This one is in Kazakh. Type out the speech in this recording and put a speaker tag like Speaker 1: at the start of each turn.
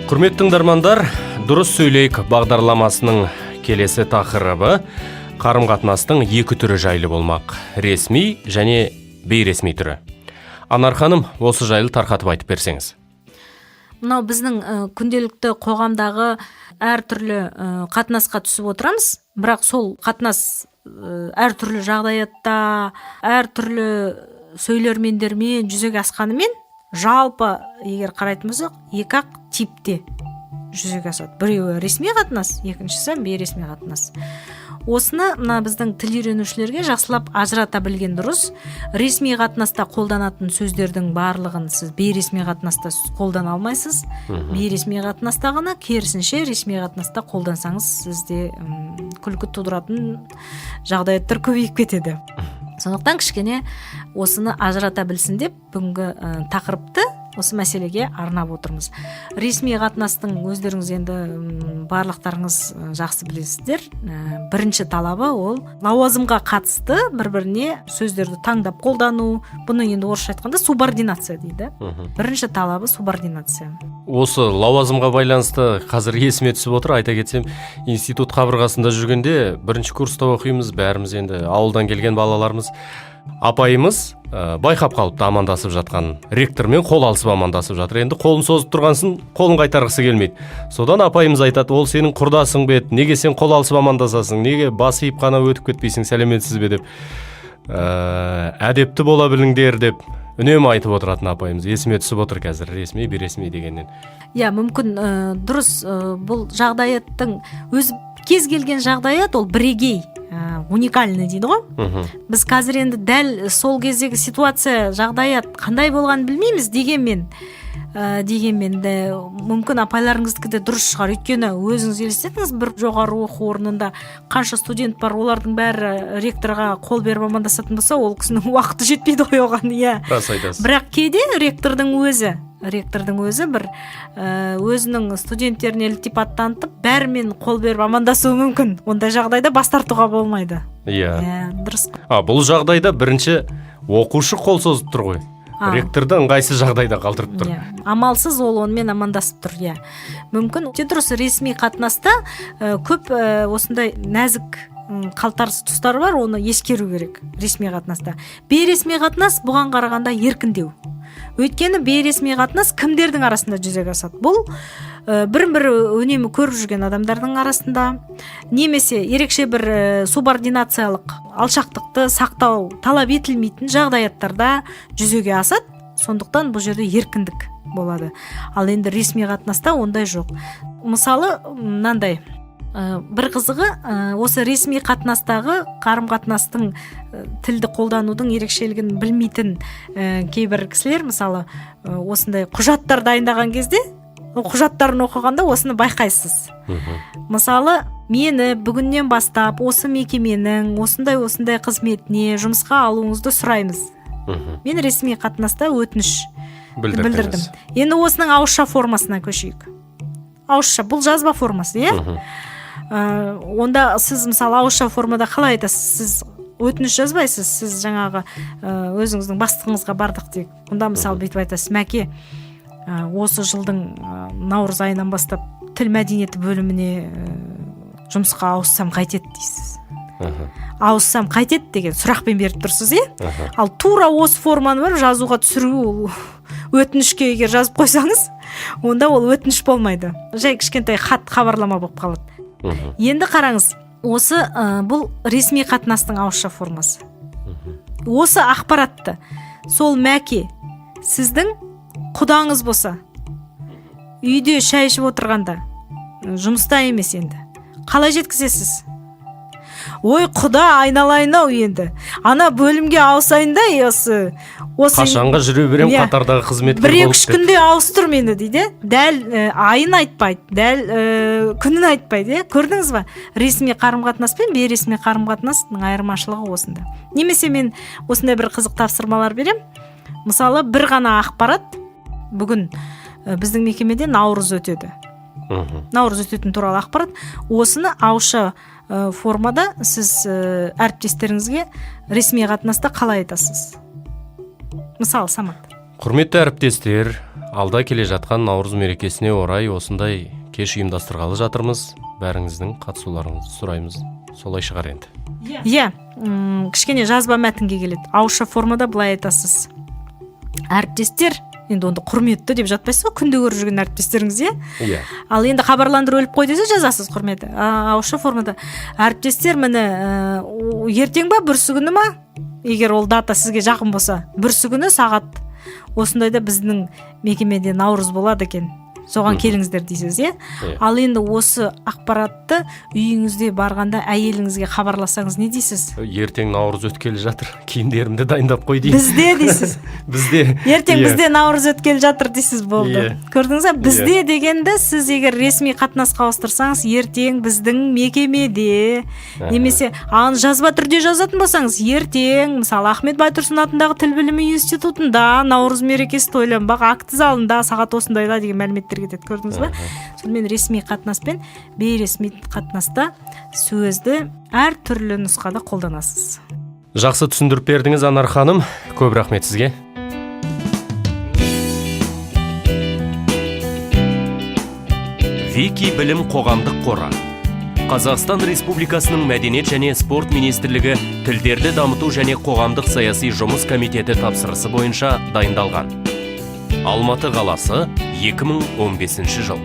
Speaker 1: Құрметті тыңдармандар, дұрыс сөйлейік бағдарламасының келесі тақырыбы қарым-қатынастың екі түрі жайлы болмақ. Ресми және бейресми түрі. Анар ханым, осы жайлы тарқатып айтып берсеңіз.
Speaker 2: Мынау біздің күнделікті қоғамдағы әртүрлі қатынасқа түсіп отырамыз, бірақ сол қатынас әртүрлі жағдаятта, әртүрлі сөйлермендермен жүзеге асқанымен, жалпы егер қарайтын болсақ, екі-ақ типте жүзеге асады. Біреуі ресми қатынас, екіншісі бейресми қатынас. Осыны мына біздің тіл үйренушілерге жақсылап ажырата білген дұрыс. Ресми қатынаста қолданатын сөздердің барлығын сіз бейресми қатынаста қолдана алмайсыз. Бейресми қатынаста ғана, керісінше ресми қатынаста қолдансаңыз сізде күлкі тудыратын жағдаяттар көбейіп кетеді. Сондықтан кішкене осыны ажырата білсін деп бүгінгі тақырыпты осы мәселеге арнап отырмыз. Ресми қатынастың өздеріңіз енді барлықтарыңыз жақсы білесіздер. Бірінші талабы ол лауазымға қатысты бір-біріне сөздерді таңдап қолдану. Бұны енді орысша айтқанда субординация дейді. Бірінші талабы субординация.
Speaker 1: Осы лауазымға байланысты қазір есіме түсіп отыр, айта кетсем, институт қабырғасында жүргенде бірінші курста оқимыз, бәріміз енді ауылдан келген балаларымыз. Апайымыз байқап қалыпты амандасып жатқан, ректормен қол алысып амандасып жатыр. Енді қолын созып тұрғансын, қолын қайтарғысы келмейді. Содан апайымыз айтады: ол сенің құрдасың бе, неге сен қол алысып амандасасың, неге басып қана өтіп кетпейсің, сәлеметсіз бе деп, әдепті бола біліңдер деп үнемі айтып отыратын апайымыз. Есіме түсіп отыр қазір ресми, бейресми дегеннен.
Speaker 2: Иә, мүмкін дұрыс, бұл жағдаяттың өз кез келген жағдаят ол бірегей, уникальный дейді ғой. Біз қазір енді дәл сол кездегі ситуация, жағдаят қандай болғанын білмейміз, дегенмен де мүмкін апайларыңыздікі де дұрыс шығар. Өйткені өзіңіз елестетіңіз, бір жоғары оқу орнында қанша студент бар, олардың бәрі ректорға қол беріп амандасатын болса, ол кісінің уақыты жетпейді ғой оған. Иә.
Speaker 1: Рас айтасыз.
Speaker 2: Бірақ кейде ректордың өзі бір өзінің студенттеріне ілтипат танытып, бәрімен қол беріп амандасуы мүмкін. Ондай жағдайда бас тартуға болмайды.
Speaker 1: Иә.
Speaker 2: Дұрыс.
Speaker 1: Бұл жағдайда бірінші оқушы қол созып тұр ғой. Ректорды ыңғайсыз жағдайда қалдырып тұр.
Speaker 2: Амалсыз ол онымен амандасып тұр. Иә. Мүмкін дұрыс, ресми қатынаста көп осындай нәзік қалтарыс тұстары бар, оны ескеру керек ресми қатынаста. Бейресми қатынас бұған қарағанда еркіндеу. Өйткені бейресми қатынас кімдердің арасында жүзеге асады? Бұл бірін-бірі үнемі көріп жүрген адамдардың арасында, немесе ерекше бір субординациялық алшақтықты сақтау талап етілмейтін жағдаяттарда жүзеге асады. Сондықтан бұл жерде еркіндік болады. Ал енді ресми қатынаста ондай жоқ. Мысалы, мынандай бір қызығы, осы ресми қатынастағы қарым-қатынастың тілді қолданудың ерекшелігін білмейтін кейбір кісілер, мысалы, осындай құжаттар дайындаған кезде, құжаттарын оқығанда осыны байқайсыз. Мысалы, мені бүгіннен бастап осы мекеменің осындай қызметіне жұмысқа алуыңызды сұраймыз. Мен ресми қатынаста өтініш білдірдім. Енді осының ауызша формасына көшейік. Ауызша, бұл жазба формасы, иә? Онда сіз мысалы ауызша формада қалай айтасыз? Сіз өтініш жазбайсыз, сіз жаңағы өзіңіздің бастығыңызға бардық дейік. Онда мысалы бүйтіп айтасыз: мәке, осы жылдың наурыз айынан бастап тіл мәдениеті бөліміне жұмысқа ауыссам қайтеді дейсіз. Ауыссам қайтеді деген сұрақпен беріп тұрсыз, иә? Ал тура осы форманы бар жазуға түсіру, өтінішке егер жазып қойсаңыз, онда ол өтініш болмайды. Жай кішкентай хат, хабарлама болып қалады. Енді қараңыз, осы бұл ресми қатынастың ауызша формасы. Осы ақпаратты сол мәке сіздің құдаңыз болса, үйде шай ішіп отырғанда, жұмыста емес енді, қалай жеткізесіз? Ой, құда, айналайын-ау енді. Ана бөлімге ауысайын да, осы
Speaker 1: қашанға жүре берем қатардағы қызметкер болып.
Speaker 2: Бір-екі күнде ауыстыр мені дейді. Дәл айын айтпайды, дәл күнін айтпайды. Көрдіңіз ба? Ресми қарым-қатынас пен бейресми қарым-қатынастың айырмашылығы осында. Немесе мен осындай бір қызық тапсырмалар берем. Мысалы, бір ғана ақпарат, бүгін біздің мекемеде наурыз өтеді. Наурыз өтетін туралы ақпарат. Осыны ауызша формада сіз әріптестеріңізге ресми қатынаста қалай айтасыз? Мысалы, Самат.
Speaker 1: Құрметті әріптестер, алда келе жатқан наурыз мерекесіне орай осындай кеш ұйымдастырғалы жатырмыз. Бәріңіздің қатысуларыңызды сұраймыз. Солай шығар енді.
Speaker 2: Иә, кішкене жазба мәтінге келеді. Ауызша формада былай айтасыз: әріптестер, енді онда құрметті деп жатпайсыз ғой, күнде көріп жүрген әріптестеріңіз,
Speaker 1: Иә.
Speaker 2: Ал енді хабарландыру өліп қой десе жазасыз құрметті. Ауызша формада: әріптестер, міне ертең ба бүрсігүні ма, егер ол дата сізге жақын болса, бүрсігүні сағат осындайда біздің мекемеде наурыз болады екен, соған келіңіздер дейсіз, иә. Ал енді осы ақпаратты үйіңізде барғанда әйеліңізге хабарласаңыз не дейсіз?
Speaker 1: Ертең наурыз өткелі жатыр, киімдерімді дайындап қой дейсіз.
Speaker 2: Бізде дейсіз.
Speaker 1: Бізде.
Speaker 2: Ертең бізде наурыз өткелі жатыр дейсіз, болды. Көрдіңіз ба? Бізде дегенді сіз егер ресми қатынасқа ауыстырсаңыз, ертең біздің мекемеде, немесе жазба түрде жазатын болсаңыз, ертең мысалы Ахмет Байтұрсын атындағы тіл білімі институтында наурыз мерекесі тойланбақ акт залында сағат осындайда деген мәліметтер кетеді, көрдіңіз ба? Сонымен ресми қатынас пен бейресми қатынаста сөзді әр түрлі нұсқада қолданасыз.
Speaker 1: Жақсы түсіндіріп бердіңіз, Анар ханым. Көп рахмет сізге. Вики білім қоғамдық қоры. Қазақстан Республикасының Мәдениет және спорт министрлігі тілдерді дамыту және қоғамдық саяси жұмыс комитеті тапсырысы бойынша дайындалған. Алматы қаласы, 2015 жыл.